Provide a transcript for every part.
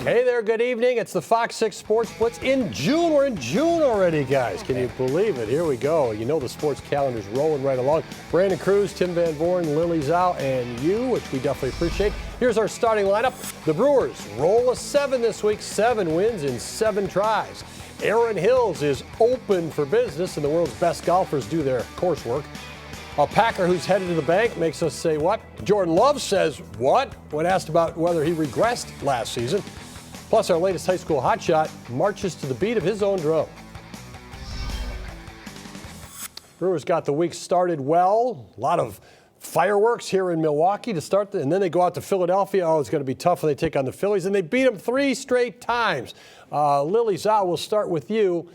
Hey there, good evening. It's the FOX6 Sports Blitz in June. We're in June already, guys. Can you believe it? Here we go. You know the sports calendar's rolling right along. Brandon Cruz, Tim Van Voren, Lily Zhao, and you, which we definitely appreciate. Here's our starting lineup. The Brewers roll a 7 this week, 7 wins in 7 tries. Erin Hills is open for business, and the world's best golfers do their coursework. A Packer who's headed to the bank makes us say what? Jordan Love says what? When asked about whether he regressed last season. Plus, our latest high school hotshot marches to the beat of his own drum. Brewers got the week started well. A lot of fireworks here in Milwaukee to start, and then they go out to Philadelphia. Oh, it's going to be tough when they take on the Phillies, and they beat them 3 straight times. Lily Zhao, we'll start with you.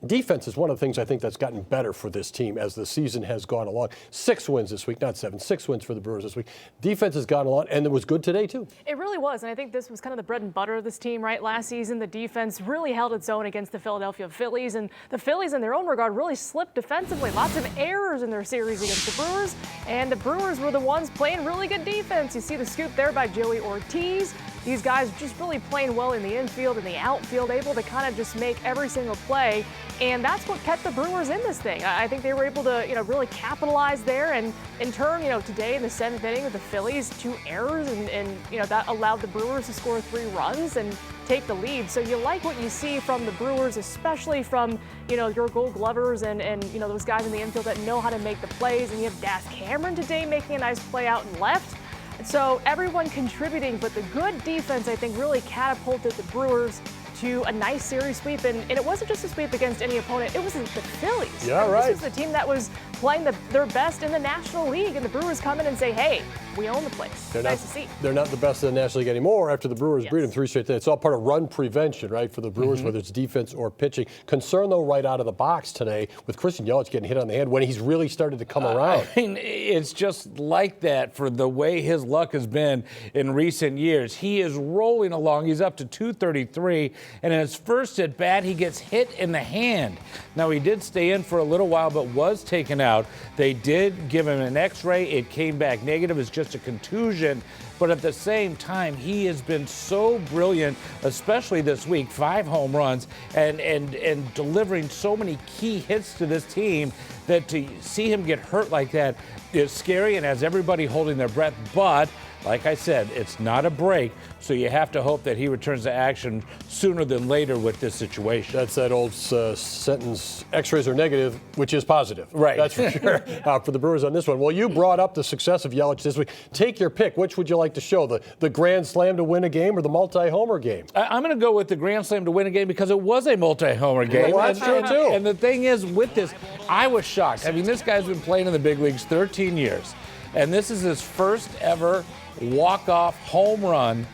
Defense is one of the things I think that's gotten better for this team as the season has gone along. 6 wins this week, not 7, 6 wins for the Brewers this week. Defense has gone along, and it was good today, too. It really was, and I think this was kind of the bread and butter of this team, right? Last season, the defense really held its own against the Philadelphia Phillies, and the Phillies, in their own regard, really slipped defensively. Lots of errors in their series against the Brewers, and the Brewers were the ones playing really good defense. You see the scoop there by Joey Ortiz. These guys just really playing well in the infield and the outfield, able to kind of just make every single play. And that's what kept the Brewers in this thing. I think they were able to, really capitalize there. And in turn, today in the 7th inning with the Phillies, 2 errors, and that allowed the Brewers to score 3 runs and take the lead. So you like what you see from the Brewers, especially from, your Gold Glovers and those guys in the infield that know how to make the plays. And you have Das Cameron today making a nice play out and left. And so everyone contributing, but the good defense, I think, really catapulted the Brewers to a nice series sweep. And it wasn't just a sweep against any opponent. It was the Phillies. Yeah, right. This was the team that was playing their best in the National League. And the Brewers come in and say, hey, we own the place. Nice to see. They're not the best in the National League anymore after the Brewers beat them 3 straight days. It's all part of run prevention, right, for the Brewers, whether it's defense or pitching. Concern, though, right out of the box today with Christian Yelich getting hit on the head when he's really started to come around. I mean, it's just like that for the way his luck has been in recent years. He is rolling along. He's up to 233, and in his first at bat, he gets hit in the hand. Now, he did stay in for a little while, but was taken out. They did give him an X-ray. It came back negative. It's just a contusion. But at the same time, he has been so brilliant, especially this week, 5 home runs and delivering so many key hits to this team that to see him get hurt like that is scary and has everybody holding their breath. But like I said, it's not a break, so you have to hope that he returns to action sooner than later with this situation. That's that old sentence, X-rays are negative, which is positive. Right. That's for sure for the Brewers on this one. Well, you brought up the success of Yelich this week. Take your pick. Which would you like to show, the grand slam to win a game or the multi-homer game? I'm going to go with the grand slam to win a game because it was a multi-homer game. Well, that's true, too. And the thing is, with this, I was shocked. I mean, this guy's been playing in the big leagues 13 years, and this is his first ever walk-off home run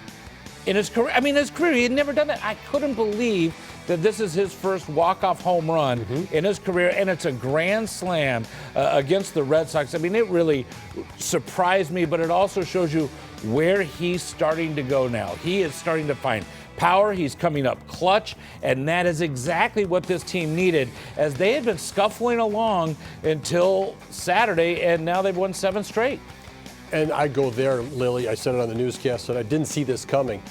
in his career. I mean, his career, he had never done that. I couldn't believe that this is his first walk-off home run in his career, and it's a grand slam against the Red Sox. I mean, it really surprised me, but it also shows you where he's starting to go now. He is starting to find power. He's coming up clutch, and that is exactly what this team needed, as they had been scuffling along until Saturday, and now they've won 7 straight. And I go there, Lily. I said it on the newscast that I didn't see this coming.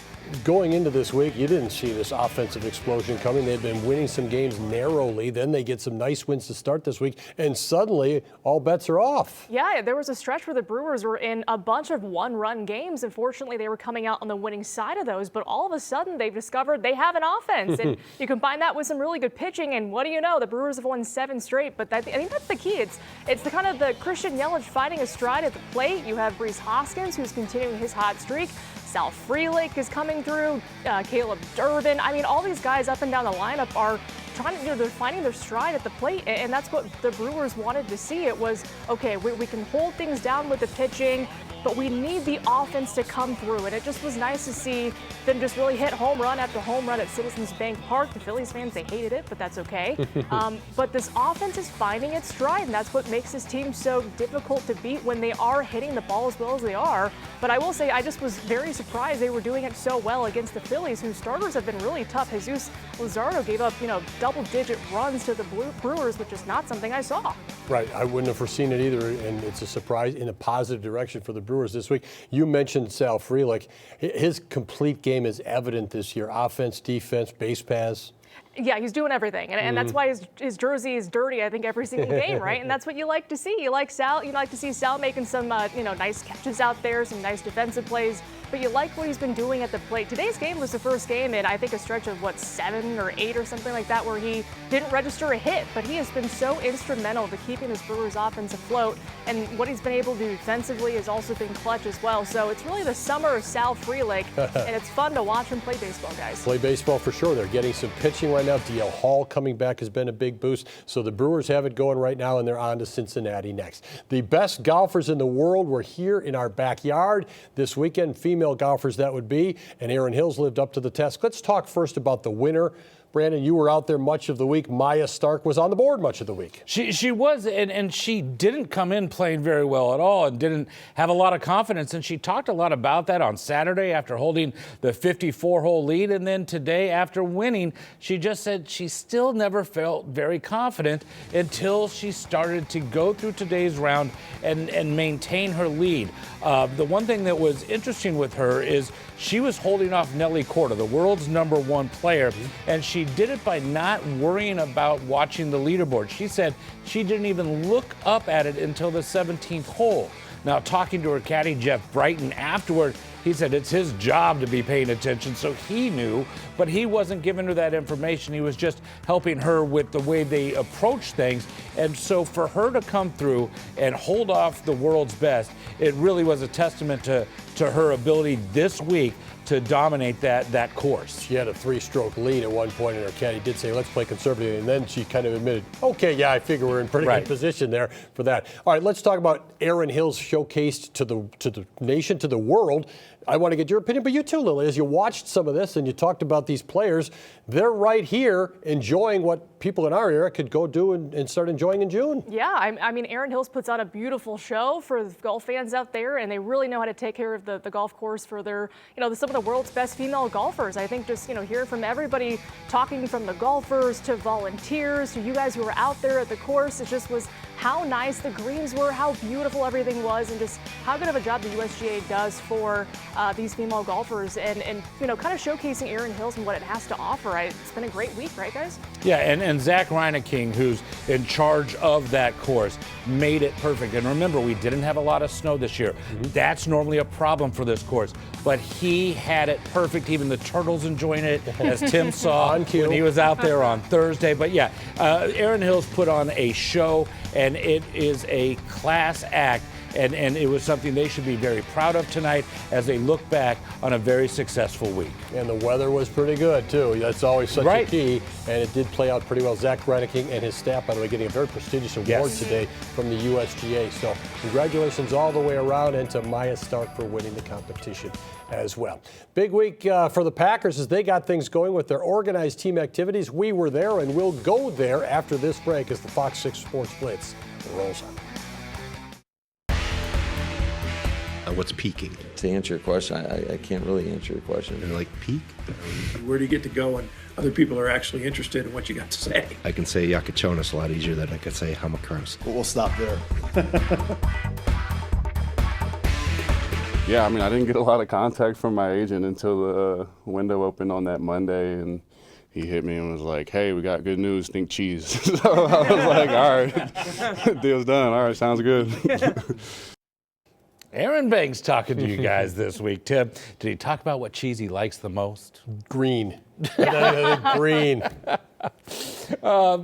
Going into this week, you didn't see this offensive explosion coming. They'd been winning some games narrowly. Then they get some nice wins to start this week, and suddenly all bets are off. Yeah, there was a stretch where the Brewers were in a bunch of 1-run games. Unfortunately, they were coming out on the winning side of those, but all of a sudden they've discovered they have an offense, and you combine that with some really good pitching, and what do you know? The Brewers have won 7 straight, but I think that's the key. It's the kind of the Christian Yelich finding a stride at the plate. You have Brees Hoskins, who's continuing his hot streak. Sal Frelick is coming through, Caleb Durbin. I mean, all these guys up and down the lineup are trying to, they're finding their stride at the plate, and that's what the Brewers wanted to see. It was, okay, we can hold things down with the pitching, but we need the offense to come through. And it just was nice to see them just really hit home run after home run at Citizens Bank Park. The Phillies fans, they hated it, but that's okay. But this offense is finding its stride, and that's what makes this team so difficult to beat when they are hitting the ball as well as they are. But I will say, I just was very surprised they were doing it so well against the Phillies, whose starters have been really tough. Jesus Luzardo gave up, double-digit runs to the Brewers, which is not something I saw. Right, I wouldn't have foreseen it either, and it's a surprise in a positive direction for the Brewers this week. You mentioned Sal Frelick. His complete game is evident this year. Offense, defense, base paths. Yeah, he's doing everything, and that's why his jersey is dirty, I think, every single game, right? And that's what you like to see. You like to see Sal making some, nice catches out there, some nice defensive plays, but you like what he's been doing at the plate. Today's game was the first game in, I think, a stretch of, 7 or 8 or something like that, where he didn't register a hit, but he has been so instrumental to keeping this Brewers offense afloat, and what he's been able to do defensively has also been clutch as well. So it's really the summer of Sal Frelick, and it's fun to watch him play baseball, guys. Play baseball for sure. They're getting some pitching right now. DL Hall coming back has been a big boost. So the Brewers have it going right now, and they're on to Cincinnati next. The best golfers in the world were here in our backyard this weekend. Female golfers, that would be. And Erin Hills lived up to the test. Let's talk first about the winner. Brandon, you were out there much of the week. Maya Stark was on the board much of the week. She was, and she didn't come in playing very well at all and didn't have a lot of confidence. And she talked a lot about that on Saturday after holding the 54-hole lead. And then today after winning, she just said she still never felt very confident until she started to go through today's round and maintain her lead. The one thing that was interesting with her is she was holding off Nelly Korda, the world's #1 player, and she did it by not worrying about watching the leaderboard. She said she didn't even look up at it until the 17th hole. Now, talking to her caddy, Jeff Brighton, afterward, he said it's his job to be paying attention, so he knew, but he wasn't giving her that information. He was just helping her with the way they approach things. And so for her to come through and hold off the world's best, it really was a testament to her ability this week to dominate that course. She had a 3-stroke lead at one point, and her caddy did say, let's play conservatively, and then she kind of admitted, okay, yeah, I figure we're in pretty good position there for that. All right, let's talk about Erin Hills showcased to the nation, to the world. I want to get your opinion, but you too, Lily, as you watched some of this and you talked about these players, they're right here enjoying what people in our era could go do and start enjoying in June. Yeah, I mean, Erin Hills puts on a beautiful show for the golf fans out there, and they really know how to take care of the golf course for their, some of the world's best female golfers. I think just, hearing from everybody, talking from the golfers to volunteers to you guys who were out there at the course, it just was how nice the greens were, how beautiful everything was, and just how good of a job the USGA does for these female golfers and kind of showcasing Erin Hills and what it has to offer. It's been a great week, right, guys? Yeah, and Zach Reineking, who's in charge of that course, made it perfect. And remember, we didn't have a lot of snow this year. That's normally a problem for this course, but he had it perfect. Even the turtles enjoying it, as Tim saw when he was out there on Thursday. But yeah, Erin Hills put on a show, and it is a class act. And it was something they should be very proud of tonight as they look back on a very successful week. And the weather was pretty good, too. That's always such a key, and it did play out pretty well. Zach Reineking and his staff, by the way, getting a very prestigious award today from the USGA. So congratulations all the way around, and to Maya Stark for winning the competition as well. Big week for the Packers as they got things going with their organized team activities. We were there, and we'll go there after this break as the Fox 6 Sports Blitz rolls on. What's peaking? To answer your question, I can't really answer your question. And like peak? Where do you get to go when other people are actually interested in what you got to say? I can say Yakachonis a lot easier than I could say Hamakros. We'll stop there. Yeah, I mean, I didn't get a lot of contact from my agent until the window opened on that Monday, and he hit me and was like, hey, we got good news, think cheese. So I was like, all right, deal's done. All right, sounds good. Aaron Banks talking to you guys this week. Tim, did he talk about what cheese he likes the most? Green. Green.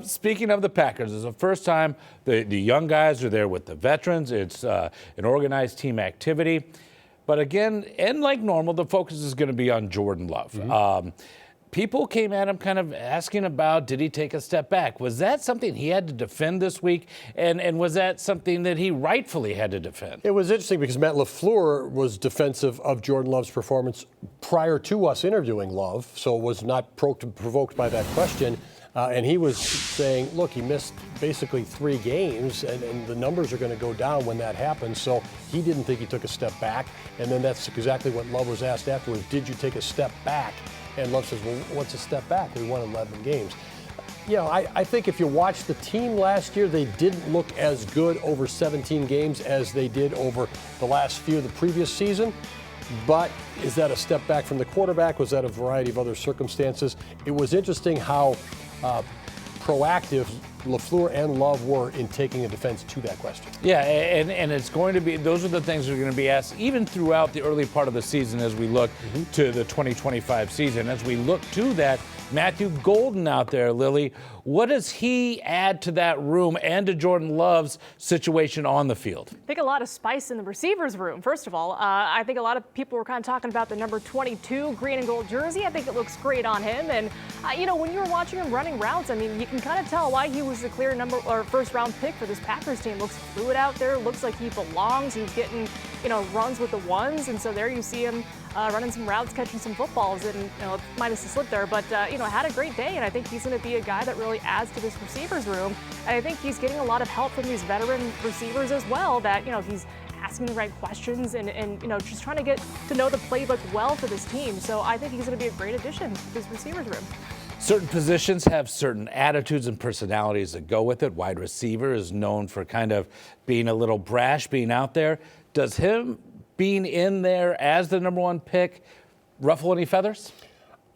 Speaking of the Packers, it's the first time the young guys are there with the veterans. It's an organized team activity. But again, and like normal, the focus is going to be on Jordan Love. People came at him kind of asking about, did he take a step back? Was that something he had to defend this week? And was that something that he rightfully had to defend? It was interesting because Matt LaFleur was defensive of Jordan Love's performance prior to us interviewing Love, so was not provoked by that question. And he was saying, look, he missed basically 3 games, and the numbers are going to go down when that happens. So he didn't think he took a step back. And then that's exactly what Love was asked afterwards. Did you take a step back? And Love says, well, what's a step back? We won 11 games. I think if you watch the team last year, they didn't look as good over 17 games as they did over the last few of the previous season. But is that a step back from the quarterback? Was that a variety of other circumstances? It was interesting how proactive LaFleur and Love were in taking the defense to that question. Yeah, and it's going to be, those are the things that are going to be asked even throughout the early part of the season as we look to the 2025 season. As we look to that, Matthew Golden out there, Lily, what does he add to that room and to Jordan Love's situation on the field? I think a lot of spice in the receivers room, first of all. I think a lot of people were kind of talking about the number 22 green and gold jersey. I think it looks great on him. And, when you were watching him running routes, I mean, you can kind of tell why he was the clear first round pick for this Packers team. Looks fluid out there. Looks like he belongs. He's getting, runs with the ones. And so there you see him running some routes, catching some footballs, and minus the slip there. But, had a great day. And I think he's going to be a guy that really adds to this receivers room. And I think he's getting a lot of help from these veteran receivers as well, that, he's asking the right questions and just trying to get to know the playbook well for this team. So I think he's going to be a great addition to this receivers room. Certain positions have certain attitudes and personalities that go with it. Wide receiver is known for kind of being a little brash, being out there. Does him being in there as the number one pick ruffle any feathers?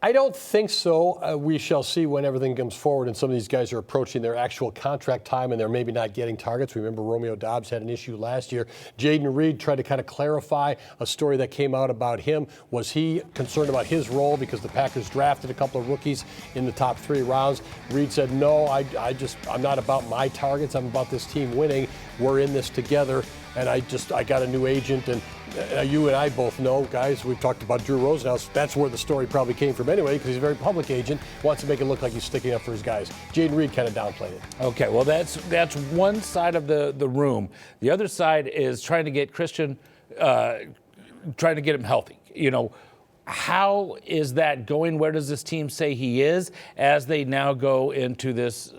I don't think so. We shall see when everything comes forward and some of these guys are approaching their actual contract time and they're maybe not getting targets. Remember, Romeo Doubs had an issue last year. Jaden Reed tried to kind of clarify a story that came out about him. Was he concerned about his role because the Packers drafted a couple of rookies in the top 3 rounds? Reed said, no, I'm not about my targets. I'm about this team winning. We're in this together. And I got a new agent, and you and I both know, guys, we've talked about Drew Rosenhaus. That's where the story probably came from anyway, because he's a very public agent, wants to make it look like he's sticking up for his guys. Jaden Reed kind of downplayed it. Okay, well, that's one side of the room. The other side is trying to get Christian, trying to get him healthy. How is that going? Where does this team say he is as they now go into this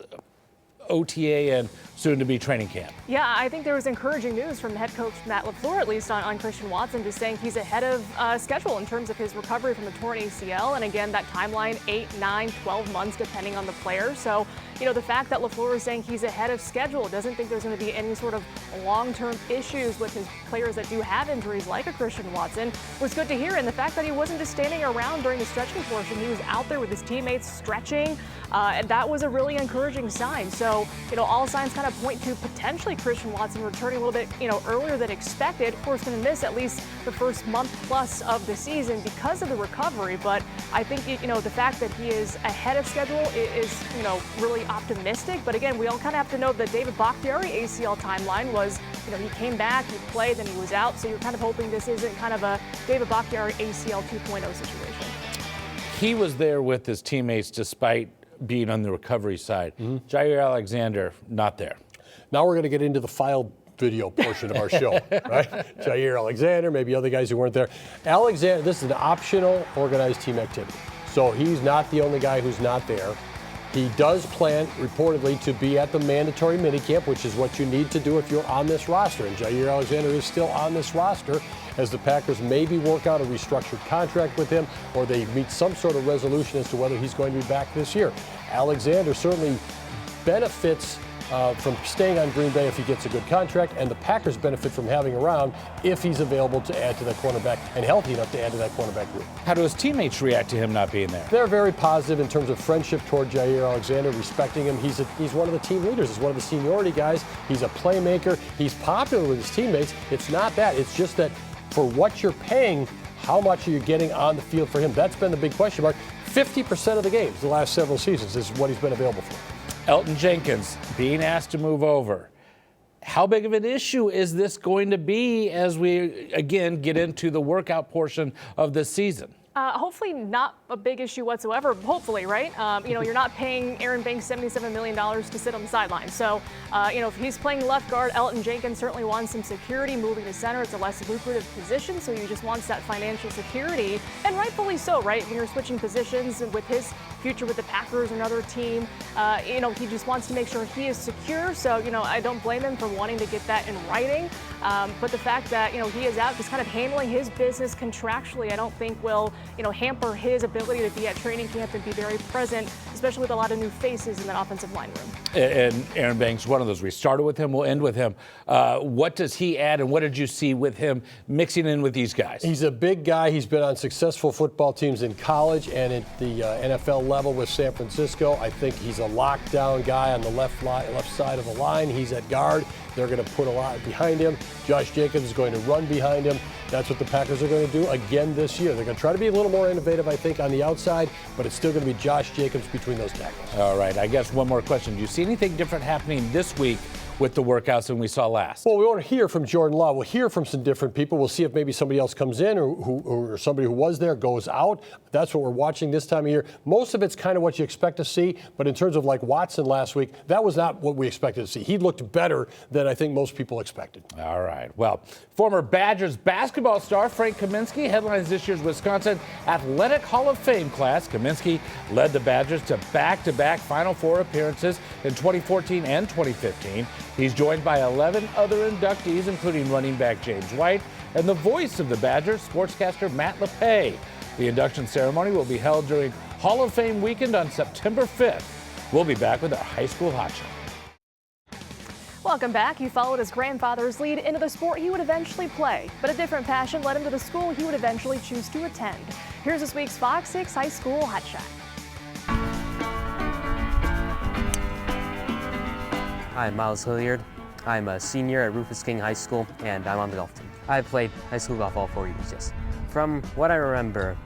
OTA and soon-to-be training camp? Yeah, I think there was encouraging news from head coach Matt LaFleur, at least on Christian Watson, just saying he's ahead of schedule in terms of his recovery from the torn ACL. And again, that timeline, 8, 9, 12 months, depending on the player. So, the fact that LaFleur is saying he's ahead of schedule, doesn't think there's going to be any sort of long-term issues with his players that do have injuries like a Christian Watson was good to hear. And the fact that he wasn't just standing around during the stretching portion, he was out there with his teammates stretching, and that was a really encouraging sign. So, all signs kind of point to potentially Christian Watson returning a little bit, earlier than expected. Of course, going to miss at least the first month plus of the season because of the recovery. But I think, the fact that he is ahead of schedule is, really optimistic. But again, we all kind of have to know that David Bakhtiari ACL timeline was, he came back, he played, then he was out. So you're kind of hoping this isn't kind of a David Bakhtiari ACL 2.0 situation. He was there with his teammates despite being on the recovery side. Jair Alexander, not there. Now we're going to get into the file video portion of our show, right? Jair Alexander, maybe other guys who weren't there. Alexander, this is an optional organized team activity. So he's not the only guy who's not there. He does plan, reportedly, to be at the mandatory minicamp, which is what you need to do if you're on this roster. And Jair Alexander is still on this roster as the Packers maybe work out a restructured contract with him or they meet some sort of resolution as to whether he's going to be back this year. Alexander certainly benefits from staying on Green Bay if he gets a good contract, and the Packers benefit from having around if he's available to add to that cornerback and healthy enough to add to that cornerback group. How do his teammates react to him not being there? They're very positive in terms of friendship toward Jair Alexander, respecting him. He's one of the team leaders. He's one of the seniority guys. He's a playmaker. He's popular with his teammates. It's not that. It's just that for what you're paying, how much are you getting on the field for him? That's been the big question mark. 50% of the games the last several seasons is what he's been available for. Elton Jenkins being asked to move over. How big of an issue is this going to be as we, again, get into the workout portion of this season? Hopefully not a big issue whatsoever, hopefully, right? You're not paying Aaron Banks $77 million to sit on the sideline. So, if he's playing left guard, Elton Jenkins certainly wants some security. Moving to center, it's a less lucrative position, so he just wants that financial security. And rightfully so, right? When you're switching positions and with his future with the Packers, another team, he just wants to make sure he is secure. So, I don't blame him for wanting to get that in writing. But the fact that, he is out just kind of handling his business contractually, I don't think will, hamper his ability to be at training camp and be very present, especially with a lot of new faces in that offensive line room. And Aaron Banks, one of those. We started with him, we'll end with him. What does he add, and what did you see with him mixing in with these guys? He's a big guy. He's been on successful football teams in college and at the NFL level with San Francisco. I think he's a lockdown guy on the left side of the line. He's at guard. They're going to put a lot behind him. Josh Jacobs is going to run behind him. That's what the Packers are going to do again this year. They're going to try to be a little more innovative, I think, on the outside, but it's still going to be Josh Jacobs between those tackles. All right, I guess one more question. Do you see anything different happening this week with the workouts than we saw last? Well, we won't hear from Jordan Love. We'll hear from some different people. We'll see if maybe somebody else comes in or somebody who was there goes out. That's what we're watching this time of year. Most of it's kind of what you expect to see, but in terms of like Watson last week, that was not what we expected to see. He looked better than I think most people expected. All right. Well, former Badgers basketball star Frank Kaminsky headlines this year's Wisconsin Athletic Hall of Fame class. Kaminsky led the Badgers to back-to-back Final Four appearances in 2014 and 2015. He's joined by 11 other inductees, including running back James White and the voice of the Badgers, sportscaster Matt LePay. The induction ceremony will be held during Hall of Fame weekend on September 5th. We'll be back with our high school hot shot. Welcome back. He followed his grandfather's lead into the sport he would eventually play, but a different passion led him to the school he would eventually choose to attend. Here's this week's Fox 6 High School Hot Shot. I'm Miles Hilliard. I'm a senior at Rufus King High School, and I'm on the golf team. I've played high school golf all 4 years, yes. From what I remember,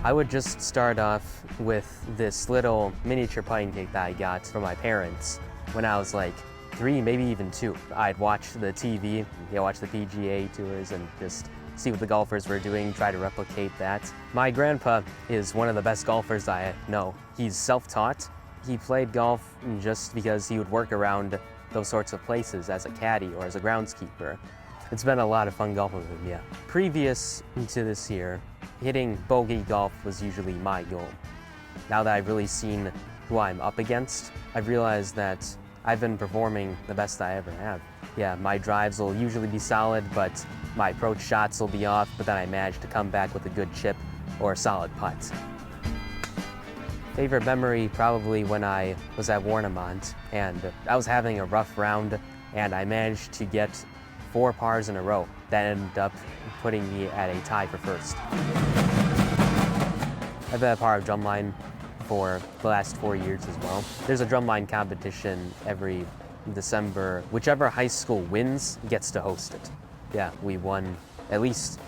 I would just start off with this little miniature putting cake that I got from my parents when I was like 3, maybe even 2. I'd watch the TV, watch the PGA tours and just see what the golfers were doing, try to replicate that. My grandpa is one of the best golfers I know. He's self-taught. He played golf just because he would work around those sorts of places as a caddy or as a groundskeeper. It's been a lot of fun golfing with him, yeah. Previous to this year, hitting bogey golf was usually my goal. Now that I've really seen who I'm up against, I've realized that I've been performing the best I ever have. Yeah, my drives will usually be solid, but my approach shots will be off, but then I manage to come back with a good chip or a solid putt. Favorite memory probably when I was at Warnemont and I was having a rough round and I managed to get 4 pars in a row. That ended up putting me at a tie for first. I've been a part of drumline for the last 4 years as well. There's a drumline competition every December. Whichever high school wins gets to host it. Yeah, we won at least,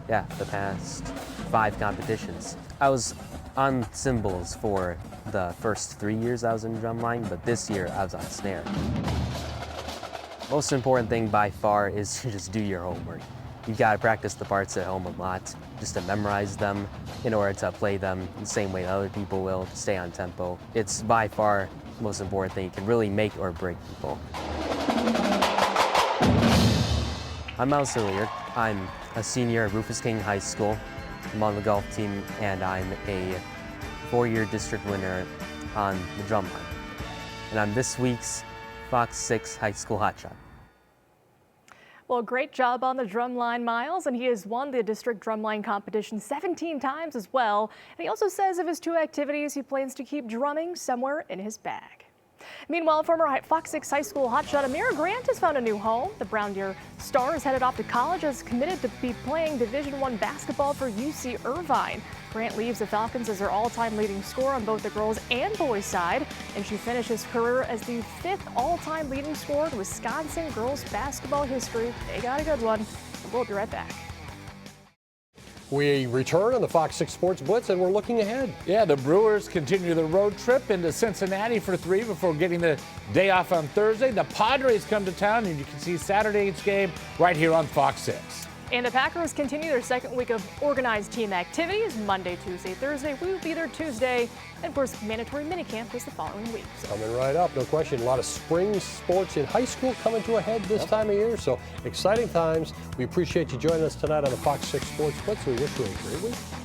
the past 5 competitions. I was on cymbals for the first 3 years I was in drumline, but this year I was on snare. Most important thing by far is to just do your homework. You've got to practice the parts at home a lot, just to memorize them in order to play them the same way other people will, to stay on tempo. It's by far the most important thing. It can really make or break people. I'm Miles Hilliard. I'm a senior at Rufus King High School. I'm on the golf team, and I'm a 4-year district winner on the drumline. And I'm this week's Fox 6 High School Hot Shot. Well, great job on the drumline, Miles, and he has won the district drumline competition 17 times as well. And he also says of his 2 activities, he plans to keep drumming somewhere in his bag. Meanwhile, former Fox 6 High School hotshot Amira Grant has found a new home. The Brown Deer star is headed off to college and is committed to be playing Division I basketball for UC Irvine. Grant leaves the Falcons as her all-time leading scorer on both the girls and boys side, and she finishes her career as the 5th all-time leading scorer in Wisconsin girls basketball history. They got a good one. We'll be right back. We return on the Fox 6 Sports Blitz, and we're looking ahead. Yeah, the Brewers continue the road trip into Cincinnati for 3 before getting the day off on Thursday. The Padres come to town, and you can see Saturday's game right here on Fox 6. And the Packers continue their second week of organized team activities. Monday, Tuesday, Thursday. We will be there Tuesday. And, of course, mandatory minicamp is the following week. Coming right up, no question. A lot of spring sports in high school coming to a head this time of year. So exciting times. We appreciate you joining us tonight on the Fox 6 Sports Blitz. We wish you a great week.